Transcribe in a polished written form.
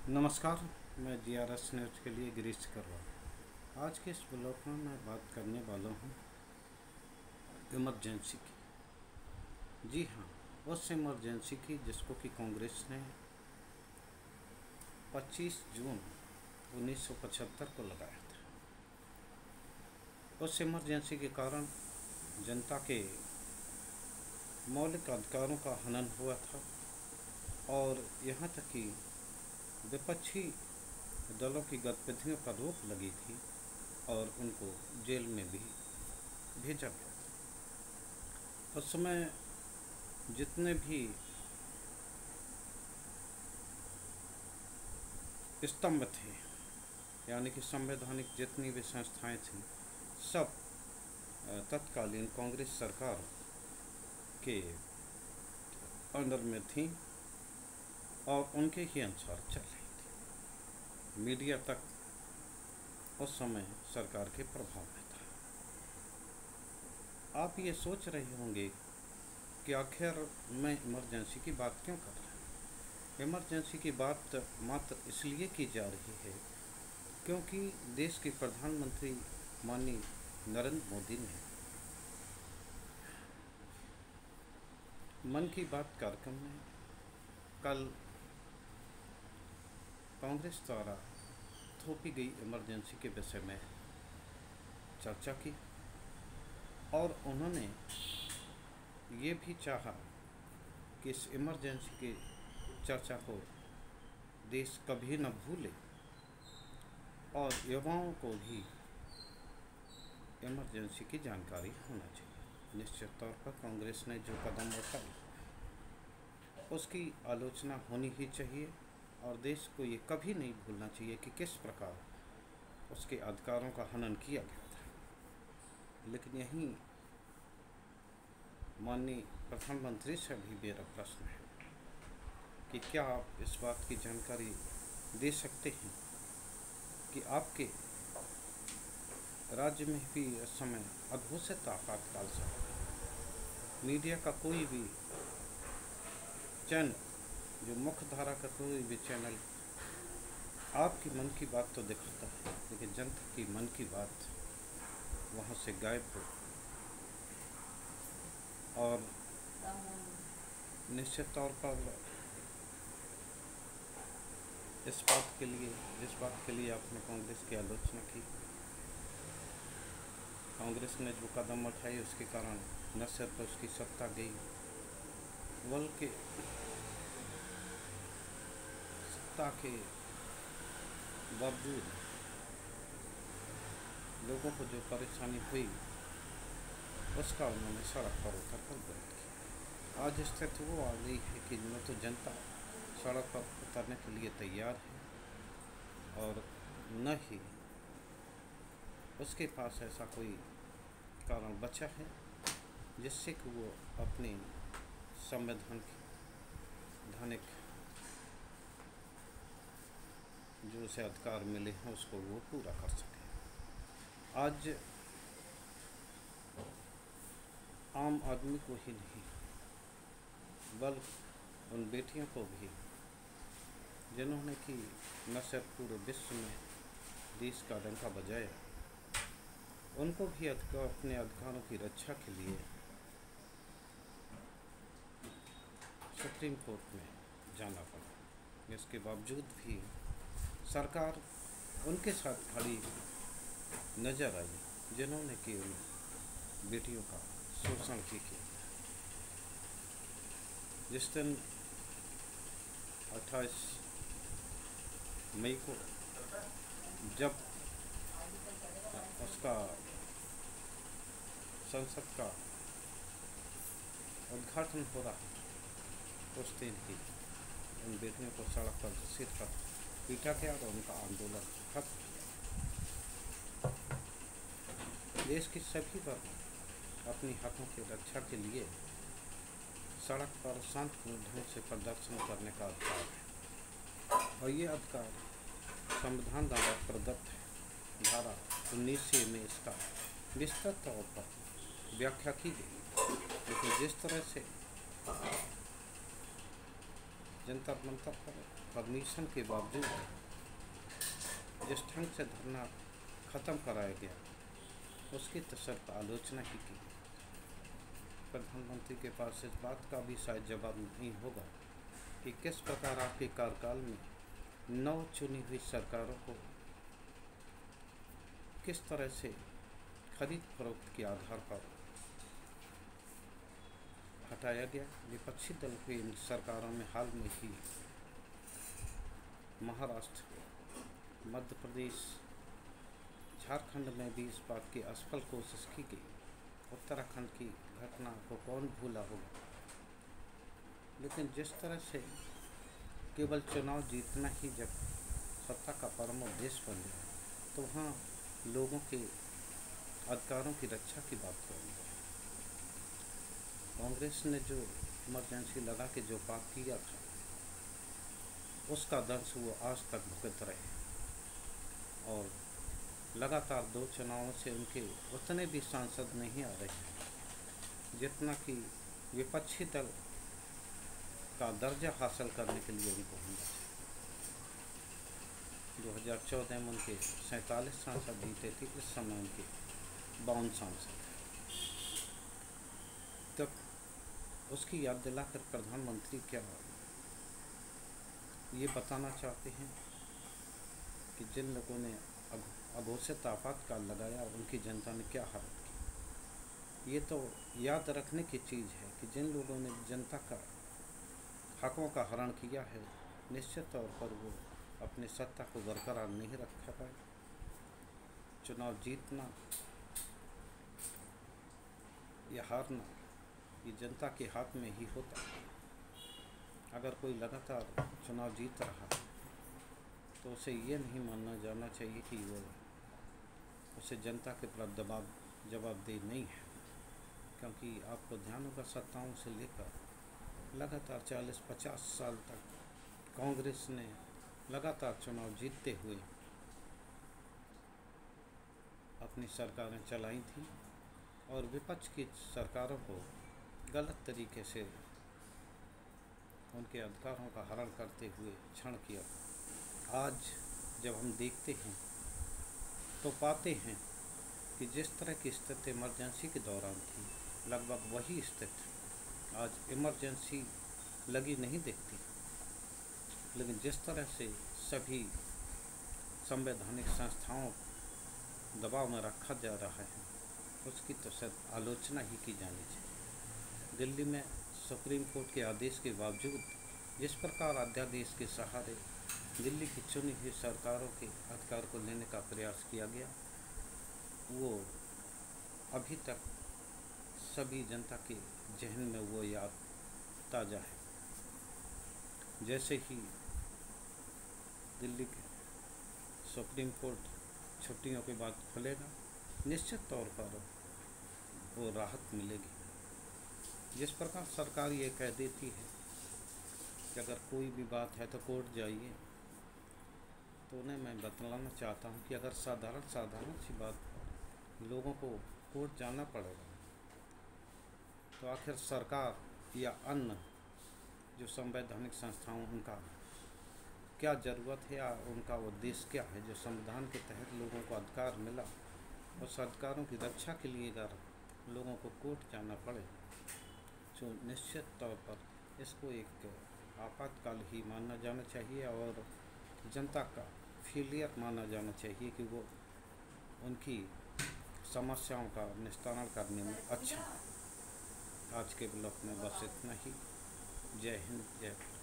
नमस्कार। मैं DRS news के लिए गिरीश कर रहा हूँ। आज के इस ब्लॉग में मैं बात करने वाला हूँ इमरजेंसी की। जी हाँ, उस इमरजेंसी की जिसको कि कांग्रेस ने 25 जून 1975 को लगाया था। उस इमरजेंसी के कारण जनता के मौलिक अधिकारों का हनन हुआ था और यहाँ तक कि विपक्षी दलों की गतिविधियों पर रोक लगी थी और उनको जेल में भी भेजा गया था। उस समय जितने भी स्तंभ थे, यानी कि संवैधानिक जितनी भी संस्थाएं थीं, सब तत्कालीन कांग्रेस सरकार के अंडर में थीं और उनके ही अनुसार चल रही थी। मीडिया तक उस समय सरकार के प्रभाव में था। आप ये सोच रहे होंगे कि आखिर मैं इमरजेंसी की बात क्यों कर रहा हूँ। इमरजेंसी की बात मात्र इसलिए की जा रही है क्योंकि देश के प्रधानमंत्री माननीय नरेंद्र मोदी ने मन की बात कार्यक्रम में कल कांग्रेस द्वारा थोपी गई इमरजेंसी के विषय में चर्चा की और उन्होंने ये भी चाहा कि इस इमरजेंसी की चर्चा को देश कभी न भूले और युवाओं को भी इमरजेंसी की जानकारी होना चाहिए। निश्चित तौर पर कांग्रेस ने जो कदम उठाए उसकी आलोचना होनी ही चाहिए और देश को ये कभी नहीं भूलना चाहिए कि किस प्रकार उसके अधिकारों का हनन किया गया था। लेकिन यहीं माननीय प्रधानमंत्री से भी मेरा प्रश्न है कि क्या आप इस बात की जानकारी दे सकते हैं कि आपके राज्य में भी इस समय अघोषित आपातकाल चल रहा है। मीडिया का कोई भी चैनल, जो मुख्य धारा का कोई भी चैनल आपकी मन की बात तो दिखाता है, लेकिन जनता की मन की बात वहाँ से गायब हो। और निश्चित तौर पर इस बात के लिए, जिस बात के लिए आपने कांग्रेस की आलोचना की, कांग्रेस ने जो कदम उठाए उसके कारण न सिर्फ उसकी सत्ता गई बल्कि सत्ता के बावजूद लोगों को जो परेशानी हुई उसका उन्होंने सड़क पर उतर कर विरोध किया। आज स्थिति वो आ गई है कि न तो जनता सड़क पर उतरने के लिए तैयार है और न ही उसके पास ऐसा कोई कारण बचा है जिससे कि वो अपने संवैधानिक जो उसे अधिकार मिले हैं उसको वो पूरा कर सके। आज आम आदमी को ही नहीं बल्कि उन बेटियों को भी जिन्होंने कि न सिर्फ पूरे विश्व में देश का डंका बजाया, उनको भी अपने अधिकारों की रक्षा के लिए सुप्रीम कोर्ट में जाना पड़ा। इसके बावजूद भी सरकार उनके साथ खड़ी नजर आई जिन्होंने कि उन बेटियों का शोषण भी किया। जिस दिन 28 मई को जब उसका संसद का उद्घाटन हो रहा, उस दिन ही उन बेटियों को सड़क पर घसीट कर पीटा गया और उनका आंदोलन खत्म किया। देश की सभी वर्ग अपनी हकों की रक्षा के लिए सड़क पर शांतिपूर्ण ढंग से प्रदर्शन करने का अधिकार है और ये अधिकार संविधान द्वारा प्रदत्त है। धारा 19 में इसका विस्तृत तौर पर व्याख्या की गई, लेकिन जिस तरह से जंतर मंतर पर परमिशन के बावजूद जिस ढंग से धरना ख़त्म कराया गया उसकी तो सिर्फ आलोचना ही की। प्रधानमंत्री के पास इस बात का भी शायद जवाब नहीं होगा कि किस प्रकार आपके कार्यकाल में नव चुनी हुई सरकारों को किस तरह से खरीद फरोख्त के आधार पर हटाया गया। विपक्षी दल की इन सरकारों में हाल में ही महाराष्ट्र, मध्य प्रदेश, झारखंड में भी इस बात की असफल कोशिश की गई। उत्तराखंड की घटना को कौन भूला होगा। लेकिन जिस तरह से केवल चुनाव जीतना ही जब सत्ता का परम उद्देश्य बन गया तो वहाँ लोगों के अधिकारों की रक्षा की बात करेंगे। कांग्रेस ने जो इमरजेंसी लगा के जो पाप किया था उसका दंश वो आज तक भुगत रहे और लगातार 2 चुनावों से उनके उतने भी सांसद नहीं आ रहे जितना कि विपक्षी दल का दर्जा हासिल करने के लिए उनको होना चाहिए। 2014 में उनके 47 सांसद जीते थे, इस समय उनके 52 सांसद हैं। तब उसकी याद दिलाकर प्रधानमंत्री क्या ये बताना चाहते हैं कि जिन लोगों ने अघोषित आपातकाल लगाया उनकी जनता ने क्या हालत की। ये तो याद रखने की चीज़ है कि जिन लोगों ने जनता का हकों का हरण किया है निश्चित तौर पर वो अपनी सत्ता को बरकरार नहीं रख पाए। चुनाव जीतना या हारना ये जनता के हाथ में ही होता है। अगर कोई लगातार चुनाव जीत रहा तो उसे ये नहीं मानना जाना चाहिए कि वो उसे जनता के प्रति जवाबदेह नहीं है, क्योंकि आपको ध्यान होगा सत्ताओं से लेकर लगातार 40-50 साल तक कांग्रेस ने लगातार चुनाव जीतते हुए अपनी सरकारें चलाई थी और विपक्ष की सरकारों को गलत तरीके से उनके अधिकारों का हरण करते हुए क्षण किया था। आज जब हम देखते हैं तो पाते हैं कि जिस तरह की स्थिति इमरजेंसी के दौरान थी लगभग वही स्थिति आज इमरजेंसी लगी नहीं दिखती। लेकिन जिस तरह से सभी संवैधानिक संस्थाओं दबाव में रखा जा रहा है उसकी तो सिर्फ आलोचना ही की जानी चाहिए। दिल्ली में सुप्रीम कोर्ट के आदेश के बावजूद जिस प्रकार अध्यादेश के सहारे दिल्ली की चुनी हुई सरकारों के अधिकार को लेने का प्रयास किया गया वो अभी तक सभी जनता के जहन में वो याद ताज़ा है। जैसे ही दिल्ली के सुप्रीम कोर्ट छुट्टियों के बाद खुलेगा निश्चित तौर पर वो राहत मिलेगी। जिस प्रकार सरकार ये कह देती है कि अगर कोई भी बात है तो कोर्ट जाइए, तो उन्हें मैं बतलाना चाहता हूँ कि अगर साधारण सी बात लोगों को कोर्ट जाना पड़ेगा तो आखिर सरकार या अन्य जो संवैधानिक संस्थाओं उनका क्या ज़रूरत है या उनका उद्देश्य क्या है। जो संविधान के तहत लोगों को अधिकार मिला उस अधिकारों की रक्षा के लिए अगर लोगों को कोर्ट जाना पड़े तो निश्चित तौर पर इसको एक आपातकाल ही मानना जाना चाहिए और जनता का फेलियर माना जाना चाहिए कि वो उनकी समस्याओं का निस्तारण करने में अच्छा। आज के ब्लॉग में बस इतना ही। जय हिंद, जय भारत।